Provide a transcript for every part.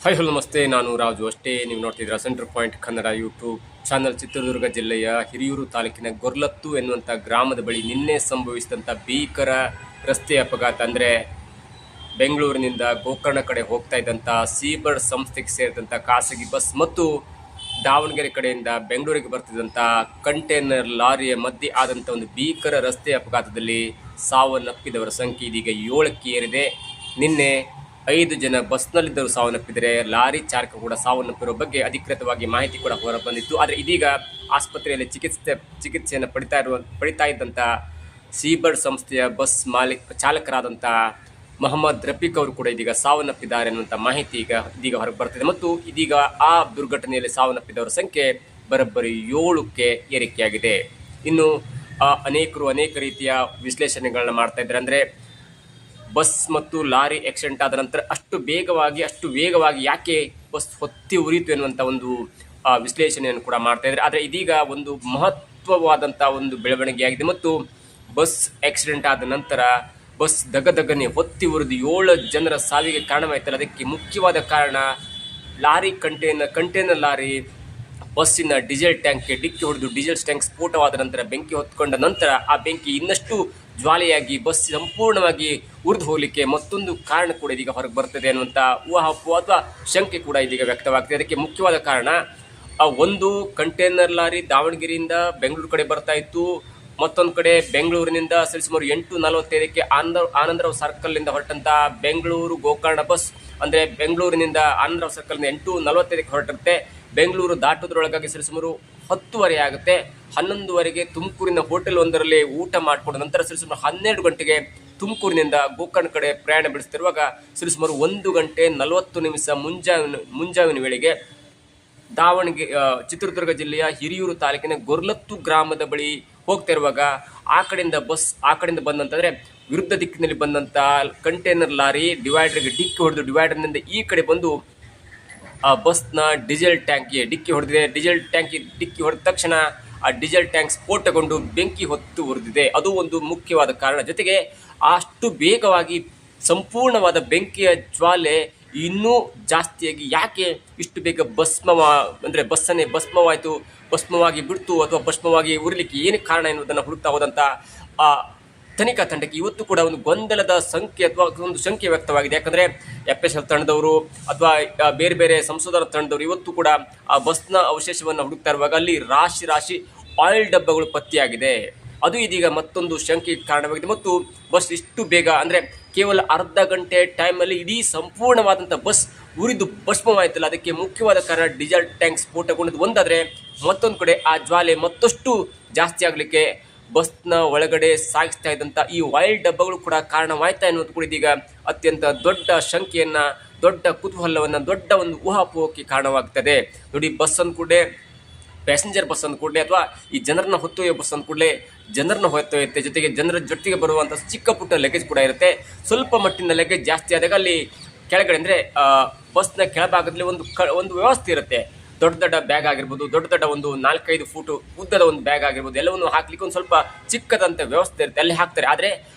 Hi hello ನಮಸ್ತೆ, ನಾನು ರಾಜು. ಅಷ್ಟೇ ನೀವು ನೋಡ್ತಿದ್ದೀರಾ centre point Kannada YouTube channel. Chitradurga ಜಿಲ್ಲೆಯ ಹಿರಿಯೂರು ತಾಲೂಕಿನ ಗೊರ್ಲತ್ತು ಎನ್ನುವಂಥ ಗ್ರಾಮದ ಬಳಿ ನಿನ್ನೆ ಸಂಭವಿಸಿದಂಥ ಭೀಕರ ರಸ್ತೆ ಅಪಘಾತ. ಅಂದರೆ ಬೆಂಗಳೂರಿನಿಂದ ಗೋಕರ್ಣ ಕಡೆ ಹೋಗ್ತಾ ಇದ್ದಂಥ ಸೀಬರ್ಡ್ ಸಂಸ್ಥೆಗೆ ಸೇರಿದಂಥ ಖಾಸಗಿ ಬಸ್ ಮತ್ತು ದಾವಣಗೆರೆ ಕಡೆಯಿಂದ ಬೆಂಗಳೂರಿಗೆ ಬರ್ತಿದ್ದಂಥ ಕಂಟೈನರ್ ಲಾರಿಯ ಮಧ್ಯೆ ಆದಂಥ ಒಂದು ಭೀಕರ ರಸ್ತೆ ಅಪಘಾತದಲ್ಲಿ ಸಾವನ್ನಪ್ಪಿದವರ ಸಂಖ್ಯೆ ಇದೀಗ 7ಕ್ಕೆ ಏರಿದೆ. ನಿನ್ನೆ 5 ಜನ ಬಸ್ನಲ್ಲಿದ್ದರು ಸಾವನ್ನಪ್ಪಿದರೆ, ಲಾರಿ ಚಾಲಕ ಕೂಡ ಸಾವನ್ನಪ್ಪಿರುವ ಬಗ್ಗೆ ಅಧಿಕೃತವಾಗಿ ಮಾಹಿತಿ ಕೂಡ ಹೊರಬಂದಿತ್ತು. ಆದರೆ ಇದೀಗ ಆಸ್ಪತ್ರೆಯಲ್ಲಿ ಚಿಕಿತ್ಸೆಯನ್ನು ಪಡಿತಾ ಇದ್ದಂಥ ಸೀಬರ್ಡ್ ಸಂಸ್ಥೆಯ ಬಸ್ ಚಾಲಕರಾದಂಥ ಮೊಹಮ್ಮದ್ ರಫೀಕ್ ಅವರು ಕೂಡ ಇದೀಗ ಸಾವನ್ನಪ್ಪಿದ್ದಾರೆ ಅನ್ನುವಂಥ ಮಾಹಿತಿ ಇದೀಗ ಹೊರಗೆ ಬರ್ತಿದೆ. ಮತ್ತು ಇದೀಗ ಆ ದುರ್ಘಟನೆಯಲ್ಲಿ ಸಾವನ್ನಪ್ಪಿದವರ ಸಂಖ್ಯೆ ಬರೋಬ್ಬರಿ 7ಕ್ಕೆ ಏರಿಕೆಯಾಗಿದೆ. ಇನ್ನು ಅನೇಕರು ಅನೇಕ ರೀತಿಯ ವಿಶ್ಲೇಷಣೆಗಳನ್ನ ಮಾಡ್ತಾ ಇದ್ದಾರೆ. ಅಂದರೆ ಬಸ್ ಮತ್ತು ಲಾರಿ ಆಕ್ಸಿಡೆಂಟ್ ಆದ ನಂತರ ಅಷ್ಟು ವೇಗವಾಗಿ ಯಾಕೆ ಬಸ್ ಹೊತ್ತಿ ಉರಿಯಿತು ಎನ್ನುವಂಥ ಒಂದು ವಿಶ್ಲೇಷಣೆಯನ್ನು ಕೂಡ ಮಾಡ್ತಾ ಇದ್ದಾರೆ. ಆದರೆ ಇದೀಗ ಒಂದು ಮಹತ್ವವಾದಂಥ ಒಂದು ಬೆಳವಣಿಗೆಯಾಗಿದೆ. ಮತ್ತು ಬಸ್ ಆಕ್ಸಿಡೆಂಟ್ ಆದ ನಂತರ ಬಸ್ ದಗದಗನೆ ಹೊತ್ತಿ ಉರಿದು 7 ಜನರ ಸಾವಿಗೆ ಕಾರಣವಾಯ್ತಲ್ಲ, ಅದಕ್ಕೆ ಮುಖ್ಯವಾದ ಕಾರಣ ಲಾರಿ ಕಂಟೈನರ್ ಲಾರಿ ಬಸ್ಸಿನ ಡೀಸೆಲ್ ಟ್ಯಾಂಕ್ಗೆ ಡಿಕ್ಕಿ ಹೊಡೆದು ಡೀಸೆಲ್ ಟ್ಯಾಂಕ್ ಸ್ಫೋಟವಾದ ನಂತರ ಬೆಂಕಿ ಹೊತ್ಕೊಂಡ ನಂತರ ಆ ಬೆಂಕಿ ಇನ್ನಷ್ಟು ಜ್ವಾಲೆಯಾಗಿ ಬಸ್ ಸಂಪೂರ್ಣವಾಗಿ ಉರಿದು ಹೋಗಲಿಕ್ಕೆ ಮತ್ತೊಂದು ಕಾರಣ ಕೂಡ ಇದೀಗ ಹೊರಗೆ ಬರ್ತದೆ ಅನ್ನುವಂಥ ಊಹಾಪೋಹ ಅಥವಾ ಶಂಕೆ ಕೂಡ ಇದೀಗ ವ್ಯಕ್ತವಾಗ್ತದೆ. ಅದಕ್ಕೆ ಮುಖ್ಯವಾದ ಕಾರಣ ಒಂದು ಕಂಟೈನರ್ ಲಾರಿ ದಾವಣಗೆರೆಯಿಂದ ಬೆಂಗಳೂರು ಕಡೆ ಬರ್ತಾ ಇತ್ತು. ಮತ್ತೊಂದು ಕಡೆ ಬೆಂಗಳೂರಿನಿಂದ ಸರಿಸುಮಾರು 8:45ಕ್ಕೆ ಆನಂದರಾವ್ ಸರ್ಕಲ್ನಿಂದ ಹೊರಟಂಥ ಬೆಂಗಳೂರು ಗೋಕರ್ಣ ಬಸ್, ಅಂದರೆ ಬೆಂಗಳೂರಿನಿಂದ ಆನಂದರಾವ್ ಸರ್ಕಲ್ನಿಂದ 8:45ಕ್ಕೆ ಹೊರಟಿರುತ್ತೆ. ಬೆಂಗಳೂರು ದಾಟೋದ್ರೊಳಗಾಗಿ ಸರಿಸುಮಾರು 10:30 ಆಗುತ್ತೆ. 11:00ಗೆ ತುಮಕೂರಿನ ಹೋಟೆಲ್ ಒಂದರಲ್ಲಿ ಊಟ ಮಾಡಿಕೊಂಡ ನಂತರ ಸರಿಸುಮಾರು 12 ಗಂಟೆಗೆ ತುಮಕೂರಿನಿಂದ ಗೋಕರ್ಣ ಕಡೆ ಪ್ರಯಾಣ ಬೆಳೆಸ್ತಿರುವಾಗ ಸರಿಸುಮಾರು 1:40 ಮುಂಜಾವಿನ ವೇಳೆಗೆ ಚಿತ್ರದುರ್ಗ ಜಿಲ್ಲೆಯ ಹಿರಿಯೂರು ತಾಲೂಕಿನ ಗೊರ್ಲತ್ತು ಗ್ರಾಮದ ಬಳಿ ಹೋಗ್ತಾ ಇರುವಾಗ ಆ ಕಡೆಯಿಂದ ಬಂದಂತಂದ್ರೆ ವಿರುದ್ಧ ದಿಕ್ಕಿನಲ್ಲಿ ಬಂದಂತ ಕಂಟೈನರ್ ಲಾರಿ ಡಿವೈಡರ್ಗೆ ಡಿಕ್ಕಿ ಹೊಡೆದು ಡಿವೈಡರ್ನಿಂದ ಈ ಕಡೆ ಬಂದು ಆ ಬಸ್ನ ಡೀಸೆಲ್ ಟ್ಯಾಂಕ್ಗೆ ಡಿಕ್ಕಿ ಹೊಡೆದಿದೆ. ಡೀಸೆಲ್ ಟ್ಯಾಂಕ್ ಡಿಕ್ಕಿ ಹೊಡೆದ ತಕ್ಷಣ ಆ ಡೀಸೆಲ್ ಟ್ಯಾಂಕ್ ಸ್ಫೋಟಗೊಂಡು ಬೆಂಕಿ ಹೊತ್ತು ಉರಿದಿದೆ. ಅದು ಒಂದು ಮುಖ್ಯವಾದ ಕಾರಣ. ಜೊತೆಗೆ ಅಷ್ಟು ವೇಗವಾಗಿ ಸಂಪೂರ್ಣವಾದ ಬೆಂಕಿಯ ಜ್ವಾಲೆ ಇನ್ನೂ ಜಾಸ್ತಿಯಾಗಿ ಯಾಕೆ ಇಷ್ಟು ಬೇಗ ಬಸ್ಸನ್ನೇ ಭಸ್ಮವಾಗಿ ಬಿಡ್ತು ಅಥವಾ ಭಸ್ಮವಾಗಿ ಉರಿಲಿಕ್ಕೆ ಏನು ಕಾರಣ ಎನ್ನುವುದನ್ನು ಹುಡುಕ್ತಾ ಹೋದಂಥ ಆ ತನಿಖಾ ತಂಡಕ್ಕೆ ಇವತ್ತು ಕೂಡ ಒಂದು ಗೊಂದಲದ ಸಂಖ್ಯೆ ಅಥವಾ ಒಂದು ಸಂಖ್ಯೆ ವ್ಯಕ್ತವಾಗಿದೆ. ಯಾಕಂದರೆ FSL ತಂಡದವರು ಅಥವಾ ಬೇರೆ ಬೇರೆ ಸಂಶೋಧನಾ ತಂಡದವರು ಇವತ್ತು ಕೂಡ ಆ ಬಸ್ನ ಅವಶೇಷವನ್ನು ಹುಡುಕ್ತಾ ಇರುವಾಗ ಅಲ್ಲಿ ರಾಶಿ ಆಯಿಲ್ ಡಬ್ಬಗಳು ಪತ್ತೆಯಾಗಿದೆ. ಅದು ಇದೀಗ ಮತ್ತೊಂದು ಶಂಕೆಗೆ ಕಾರಣವಾಗಿದೆ. ಮತ್ತು ಬಸ್ ಇಷ್ಟು ಬೇಗ ಅಂದರೆ ಕೇವಲ ಅರ್ಧ ಗಂಟೆ ಟೈಮಲ್ಲಿ ಇಡೀ ಸಂಪೂರ್ಣವಾದಂಥ ಬಸ್ ಉರಿದು ಭಸ್ಮವಾಯಿತಲ್ಲ, ಅದಕ್ಕೆ ಮುಖ್ಯವಾದ ಕಾರಣ ಡೀಸೆಲ್ ಟ್ಯಾಂಕ್ ಸ್ಫೋಟಗೊಂಡದ್ದು ಒಂದಾದರೆ, ಮತ್ತೊಂದು ಕಡೆ ಆ ಜ್ವಾಲೆ ಮತ್ತಷ್ಟು ಜಾಸ್ತಿ ಆಗಲಿಕ್ಕೆ ಬಸ್ನ ಒಳಗಡೆ ಸಾಗಿಸ್ತಾ ಇದ್ದಂಥ ಈ ಆಯಿಲ್ ಡಬ್ಬಗಳು ಕೂಡ ಕಾರಣವಾಯ್ತಾ ಎನ್ನುವುದು ಕೂಡ ಇದೀಗ ಅತ್ಯಂತ ದೊಡ್ಡ ಶಂಕೆಯನ್ನು, ದೊಡ್ಡ ಕುತೂಹಲವನ್ನು, ದೊಡ್ಡ ಒಂದು ಊಹಾಪೋಹಕ್ಕೆ ಕಾರಣವಾಗ್ತದೆ. ನೋಡಿ, ಬಸ್ ಅಂದ್ಕೂಡಲೇ ಪ್ಯಾಸೆಂಜರ್ ಬಸ್ ಅಂದ್ಕೂಡಲೇ ಅಥವಾ ಈ ಜನರನ್ನ ಹೊತ್ತೊಯ್ಯೋ ಬಸ್ ಅಂದ್ಕೂಡಲೇ ಜನರನ್ನ ಹೊತ್ತೊಯ್ಯುತ್ತೆ. ಜೊತೆಗೆ ಜನರ ಜೊತೆಗೆ ಬರುವಂಥ ಚಿಕ್ಕ ಪುಟ್ಟ ಲಗೇಜ್ ಕೂಡ ಇರುತ್ತೆ. ಸ್ವಲ್ಪ ಮಟ್ಟಿನ ಲಗೇಜ್ ಜಾಸ್ತಿ ಆದಾಗ ಅಲ್ಲಿ ಕೆಳಗಡೆ ಅಂದರೆ ಬಸ್ನ ಕೆಳಭಾಗದಲ್ಲಿ ಒಂದು ವ್ಯವಸ್ಥೆ ಇರುತ್ತೆ. ದೊಡ್ಡ ಬ್ಯಾಗ್ ಆಗಿರ್ಬೋದು, ದೊಡ್ಡ ಒಂದು 4-5 ಫೂಟು ಉದ್ದದ ಒಂದು ಬ್ಯಾಗ್ ಆಗಿರ್ಬೋದು, ಎಲ್ಲವನ್ನು ಹಾಕ್ಲಿಕ್ಕೆ ಒಂದು ಸ್ವಲ್ಪ ಚಿಕ್ಕದಂಥ ವ್ಯವಸ್ಥೆ ಇರುತ್ತೆ, ಅಲ್ಲಿ ಹಾಕ್ತಾರೆ. ಆದರೆ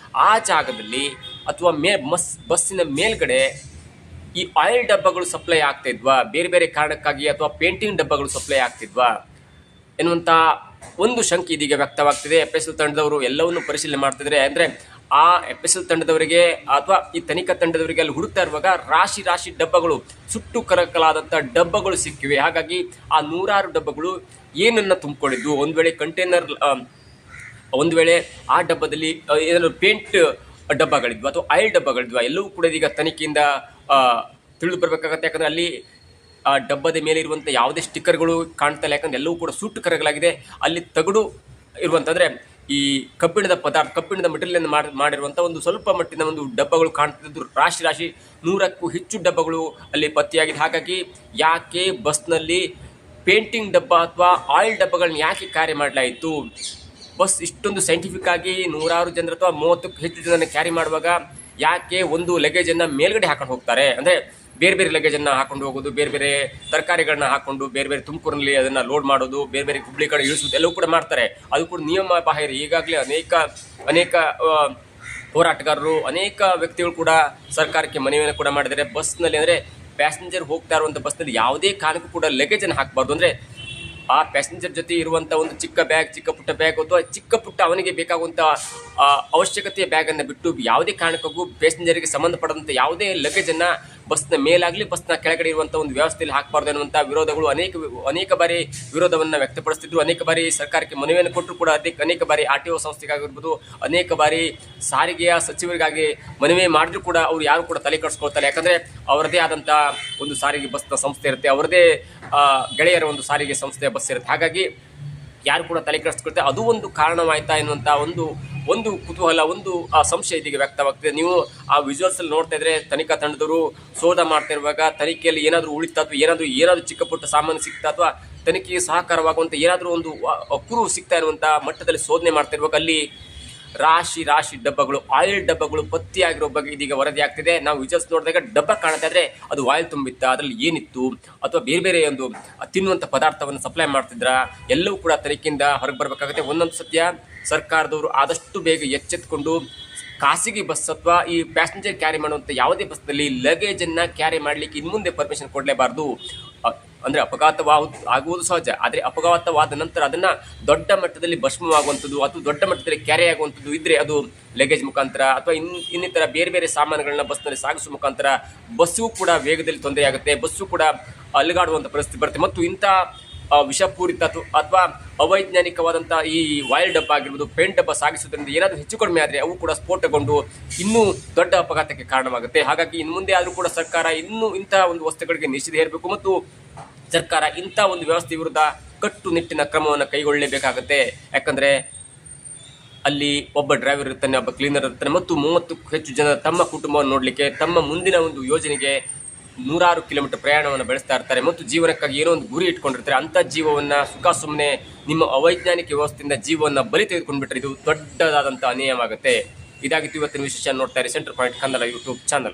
ಆ ಜಾಗದಲ್ಲಿ ಅಥವಾ ಬಸ್ಸಿನ ಮೇಲ್ಗಡೆ ಈ ಆಯಿಲ್ ಡಬ್ಬಗಳು ಸಪ್ಲೈ ಆಗ್ತಾ ಇದ್ವಾ, ಬೇರೆ ಬೇರೆ ಕಾರಣಕ್ಕಾಗಿ ಅಥವಾ ಪೇಂಟಿಂಗ್ ಡಬ್ಬಗಳು ಸಪ್ಲೈ ಆಗ್ತಿದ್ವಾ ಎನ್ನುವಂಥ ಒಂದು ಶಂಕೆ ಇದೀಗ ವ್ಯಕ್ತವಾಗ್ತಿದೆ. FSL ತಂಡದವರು ಎಲ್ಲವನ್ನು ಪರಿಶೀಲನೆ ಮಾಡ್ತಿದ್ದಾರೆ. ಅಂದರೆ ಆ FSL ತಂಡದವರಿಗೆ ಅಥವಾ ಈ ತನಿಖಾ ತಂಡದವರಿಗೆ ಅಲ್ಲಿ ಹುಡುಕ್ತಾ ಇರುವಾಗ ರಾಶಿ ಡಬ್ಬಗಳು, ಸುಟ್ಟು ಕರಕಲಾದಂಥ ಡಬ್ಬಗಳು ಸಿಕ್ಕಿವೆ. ಹಾಗಾಗಿ ಆ 100 ಡಬ್ಬಗಳು ಏನನ್ನು ತುಂಬಿಕೊಂಡಿದ್ವು, ಒಂದು ವೇಳೆ ಆ ಡಬ್ಬದಲ್ಲಿ ಏನಾದರೂ ಪೇಂಟ್ ಡಬ್ಬಗಳಿದ್ವು ಅಥವಾ ಆಯಿಲ್ ಡಬ್ಬಗಳಿದ್ವು, ಎಲ್ಲವೂ ಕೂಡ ಇದೀಗ ತನಿಖೆಯಿಂದ ತಿಳಿದು ಬರಬೇಕಾಗತ್ತೆ. ಯಾಕಂದರೆ ಅಲ್ಲಿ ಆ ಡಬ್ಬದ ಮೇಲೆ ಇರುವಂಥ ಯಾವುದೇ ಸ್ಟಿಕ್ಕರ್ಗಳು ಕಾಣ್ತಾ ಇಲ್ಲ. ಯಾಕಂದರೆ ಎಲ್ಲವೂ ಕೂಡ ಸುಟ್ಟು ಕರಗಲಾಗಿದೆ. ಅಲ್ಲಿ ತಗಡು ಇರುವಂತಂದರೆ ಈ ಕಬ್ಬಿಣದ ಮೆಟೀರಿಯಲ್ ಮಾಡಿರುವಂಥ ಒಂದು ಸ್ವಲ್ಪ ಮಟ್ಟಿನ ಒಂದು ಡಬ್ಬಗಳು ಕಾಣ್ತಿದ್ದು ರಾಶಿ 100ಕ್ಕೂ ಹೆಚ್ಚು ಡಬ್ಬಗಳು ಅಲ್ಲಿ ಪತ್ತೆಯಾಗಿದೆ. ಹಾಗಾಗಿ ಯಾಕೆ ಬಸ್ನಲ್ಲಿ ಪೇಂಟಿಂಗ್ ಡಬ್ಬ ಅಥವಾ ಆಯಿಲ್ ಡಬ್ಬಗಳನ್ನ ಯಾಕೆ ಕ್ಯಾರಿ ಮಾಡಲಾಯಿತು? ಬಸ್ ಇಷ್ಟೊಂದು ಸೈಂಟಿಫಿಕ್ ಆಗಿ 100 ಜನರು ಅಥವಾ 30ಕ್ಕೂ ಹೆಚ್ಚು ಜನರನ್ನು ಕ್ಯಾರಿ ಮಾಡುವಾಗ ಯಾಕೆ ಒಂದು ಲಗೇಜನ್ನು ಮೇಲ್ಗಡೆ ಹಾಕೊಂಡು ಹೋಗ್ತಾರೆ? ಅಂದರೆ ಬೇರೆ ಬೇರೆ ಲಗೇಜನ್ನು ಹಾಕೊಂಡು ಹೋಗೋದು, ಬೇರೆ ಬೇರೆ ತರಕಾರಿಗಳನ್ನ ಹಾಕೊಂಡು ಬೇರೆ ಬೇರೆ ತುಮಕೂರಿನಲ್ಲಿ ಅದನ್ನು ಲೋಡ್ ಮಾಡೋದು, ಬೇರೆ ಬೇರೆ ಹುಬ್ಳಿ ಕಡೆ ಇಳಿಸೋದು ಎಲ್ಲವೂ ಕೂಡ ಮಾಡ್ತಾರೆ. ಅದು ಕೂಡ ನಿಯಮ ಬಾಹಿರ. ಈಗಾಗಲೇ ಅನೇಕ ಹೋರಾಟಗಾರರು, ಅನೇಕ ವ್ಯಕ್ತಿಗಳು ಕೂಡ ಸರ್ಕಾರಕ್ಕೆ ಮನವಿಯನ್ನು ಕೂಡ ಮಾಡಿದ್ದಾರೆ. ಬಸ್ನಲ್ಲಿ ಅಂದರೆ ಪ್ಯಾಸೆಂಜರ್ ಹೋಗ್ತಾ ಇರುವಂಥ ಬಸ್ನಲ್ಲಿ ಯಾವುದೇ ಕಾರಣಕ್ಕೂ ಕೂಡ ಲಗೇಜನ್ನು ಹಾಕಬಾರ್ದು. ಅಂದರೆ ಆ ಪ್ಯಾಸೆಂಜರ್ ಜೊತೆ ಇರುವಂಥ ಒಂದು ಚಿಕ್ಕ ಬ್ಯಾಗ್, ಚಿಕ್ಕ ಪುಟ್ಟ ಬ್ಯಾಗ್ ಅಥವಾ ಚಿಕ್ಕ ಪುಟ್ಟ ಅವನಿಗೆ ಬೇಕಾಗುವಂಥ ಅವಶ್ಯಕತೆಯ ಬ್ಯಾಗನ್ನು ಬಿಟ್ಟು ಯಾವುದೇ ಕಾರಣಕ್ಕೂ ಪ್ಯಾಸೆಂಜರಿಗೆ ಸಂಬಂಧಪಟ್ಟಂಥ ಯಾವುದೇ ಲಗೇಜನ್ನು ಬಸ್ನ ಮೇಲಾಗಲಿ ಬಸ್ನ ಕೆಳಗಡೆ ಇರುವಂಥ ಒಂದು ವ್ಯವಸ್ಥೆಯಲ್ಲಿ ಹಾಕಬಾರ್ದು ಅನ್ನುವಂಥ ವಿರೋಧಗಳು ಅನೇಕ ಬಾರಿ ವಿರೋಧವನ್ನು ವ್ಯಕ್ತಪಡಿಸ್ತಿದ್ರು. ಅನೇಕ ಬಾರಿ ಸರ್ಕಾರಕ್ಕೆ ಮನವಿಯನ್ನು ಕೊಟ್ಟರು ಕೂಡ ಅನೇಕ ಬಾರಿ RTO ಸಂಸ್ಥೆಗಾಗಿರ್ಬೋದು, ಅನೇಕ ಬಾರಿ ಸಾರಿಗೆಯ ಸಚಿವರಿಗಾಗಿ ಮನವಿ ಮಾಡಿದ್ರು ಕೂಡ ಅವ್ರು ಯಾರು ಕೂಡ ತಲೆ ಕೆಡಿಸ್ಕೊಳ್ತಾರೆ. ಯಾಕಂದರೆ ಅವರದೇ ಆದಂಥ ಒಂದು ಸಾರಿಗೆ ಬಸ್ನ ಸಂಸ್ಥೆ ಇರುತ್ತೆ, ಅವರದೇ ಗೆಳೆಯರ ಒಂದು ಸಾರಿಗೆ ಸಂಸ್ಥೆಯ ಬಸ್ ಇರುತ್ತೆ. ಹಾಗಾಗಿ ಯಾರು ಕೂಡ ತಲೆ ಕೆಡಿಸ್ಕೊಳ್ತಾರೆ. ಅದು ಒಂದು ಕಾರಣವಾಯ್ತಾ ಎನ್ನುವಂಥ ಒಂದು ಕುತೂಹಲ, ಒಂದು ಸಂಶಯ ಇದೀಗ ವ್ಯಕ್ತವಾಗ್ತಿದೆ. ನೀವು ಆ ವಿಜುವಲ್ಸಲ್ಲಿ ನೋಡ್ತಾ ಇದ್ರೆ ತನಿಖಾ ತಂಡದವರು ಶೋಧ ಮಾಡ್ತಾ ಇರುವಾಗ ತನಿಖೆಯಲ್ಲಿ ಏನಾದರೂ ಉಳಿತಾ ಅಥವಾ ಏನಾದರೂ ಚಿಕ್ಕ ಪುಟ್ಟ ಸಾಮಾನು ಸಿಗ್ತಾ ಅಥವಾ ತನಿಖೆಗೆ ಸಹಕಾರವಾಗುವಂಥ ಏನಾದರೂ ಒಂದು ಕುರು ಸಿಗ್ತಾ ಇರುವಂಥ ಮಟ್ಟದಲ್ಲಿ ಶೋಧನೆ ಮಾಡ್ತಾ ಇರುವಾಗ ಅಲ್ಲಿ ರಾಶಿ ಡಬ್ಬಗಳು, ಆಯಿಲ್ ಡಬ್ಬಗಳು ಪತ್ತೆಯಾಗಿರೋ ಬಗ್ಗೆ ಇದೀಗ ವರದಿ ಆಗ್ತಿದೆ. ನಾವು ವಿಜುವಲ್ಸ್ ನೋಡಿದಾಗ ಡಬ್ಬ ಕಾಣ್ತಾ ಇದ್ರೆ ಅದು ಆಯಿಲ್ ತುಂಬಿತ್ತ, ಅದರಲ್ಲಿ ಏನಿತ್ತು ಅಥವಾ ಬೇರೆ ಒಂದು ತಿನ್ನುವಂಥ ಪದಾರ್ಥವನ್ನು ಸಪ್ಲೈ ಮಾಡ್ತಿದ್ರ, ಎಲ್ಲವೂ ಕೂಡ ತನಿಖೆಯಿಂದ ಹೊರಗೆ ಬರಬೇಕಾಗುತ್ತೆ. ಒಂದೊಂದು ಸತ್ಯ ಸರ್ಕಾರದವರು ಆದಷ್ಟು ಬೇಗ ಎಚ್ಚೆತ್ತುಕೊಂಡು ಖಾಸಗಿ ಬಸ್ ಅಥವಾ ಈ ಪ್ಯಾಸೆಂಜರ್ ಕ್ಯಾರಿ ಮಾಡುವಂಥ ಯಾವುದೇ ಬಸ್ನಲ್ಲಿ ಲಗೇಜನ್ನು ಕ್ಯಾರಿ ಮಾಡಲಿಕ್ಕೆ ಇನ್ನು ಮುಂದೆ ಪರ್ಮಿಷನ್ ಕೊಡಲೇಬಾರ್ದು. ಅಂದರೆ ಆಗುವುದು ಸಹಜ, ಆದರೆ ಅಪಘಾತವಾದ ನಂತರ ಅದನ್ನು ದೊಡ್ಡ ಮಟ್ಟದಲ್ಲಿ ಭಸ್ಮವಾಗುವಂಥದ್ದು ಅಥವಾ ದೊಡ್ಡ ಮಟ್ಟದಲ್ಲಿ ಕ್ಯಾರಿ ಆಗುವಂಥದ್ದು ಇದ್ದರೆ ಅದು ಲಗೇಜ್ ಮುಖಾಂತರ ಅಥವಾ ಇನ್ನಿತರ ಬೇರೆ ಸಾಮಾನುಗಳನ್ನ ಬಸ್ನಲ್ಲಿ ಸಾಗಿಸುವ ಮುಖಾಂತರ ಬಸ್ಸು ಕೂಡ ವೇಗದಲ್ಲಿ ತೊಂದರೆ ಆಗುತ್ತೆ, ಬಸ್ಸು ಕೂಡ ಅಲುಗಾಡುವಂಥ ಪರಿಸ್ಥಿತಿ ಬರುತ್ತೆ. ಮತ್ತು ಇಂಥ ವಿಷಪೂರಿತ ಅಥವಾ ಅವೈಜ್ಞಾನಿಕವಾದಂಥ ಈ ಆಯಿಲ್ ಡಬ್ಬ ಆಗಿರ್ಬೋದು, ಪೇಂಟ್ ಡಬ್ಬ ಸಾಗಿಸೋದ್ರಿಂದ ಏನಾದರೂ ಹೆಚ್ಚು ಕಡಿಮೆ ಆದರೆ ಅವು ಕೂಡ ಸ್ಫೋಟಗೊಂಡು ಇನ್ನೂ ದೊಡ್ಡ ಅಪಘಾತಕ್ಕೆ ಕಾರಣವಾಗುತ್ತೆ. ಹಾಗಾಗಿ ಇನ್ನು ಮುಂದೆ ಆದರೂ ಕೂಡ ಸರ್ಕಾರ ಇನ್ನೂ ಇಂಥ ಒಂದು ವಸ್ತುಗಳಿಗೆ ನಿಷೇಧ ಹೇರಬೇಕು ಮತ್ತು ಸರ್ಕಾರ ಇಂಥ ಒಂದು ವ್ಯವಸ್ಥೆ ವಿರುದ್ಧ ಕಟ್ಟುನಿಟ್ಟಿನ ಕ್ರಮವನ್ನು ಕೈಗೊಳ್ಳಲೇಬೇಕಾಗುತ್ತೆ. ಯಾಕಂದರೆ ಅಲ್ಲಿ ಒಬ್ಬ ಡ್ರೈವರ್ ಇರ್ತಾನೆ, ಒಬ್ಬ ಕ್ಲೀನರ್ ಇರ್ತಾನೆ ಮತ್ತು 30ಕ್ಕೂ ಹೆಚ್ಚು ಜನ ತಮ್ಮ ಕುಟುಂಬವನ್ನು ನೋಡಲಿಕ್ಕೆ ತಮ್ಮ ಮುಂದಿನ ಒಂದು ಯೋಜನೆಗೆ 100 ಕಿಲೋಮೀಟರ್ ಪ್ರಯಾಣವನ್ನು ಬೆಳೆಸ್ತಾ ಇರ್ತಾರೆ ಮತ್ತು ಜೀವನಕ್ಕಾಗಿ ಏನೋ ಒಂದು ಗುರಿ ಇಟ್ಕೊಂಡಿರ್ತಾರೆ. ಅಂಥ ಜೀವವನ್ನು ಸುಮ್ಮನೆ ನಿಮ್ಮ ಅವೈಜ್ಞಾನಿಕ ವ್ಯವಸ್ಥೆಯಿಂದ ಜೀವವನ್ನು ಬಲಿ ತೆಗೆದುಕೊಂಡ್ಬಿಟ್ರೆ ಇದು ದೊಡ್ಡದಾದಂಥ ಅನ್ಯಾಯವಾಗುತ್ತೆ. ಇದಾಗಿತ್ತು ಇವತ್ತಿನ ವಿಶೇಷ. ನೋಡ್ತಾ ಇರಿ centre point Kannada YouTube channel.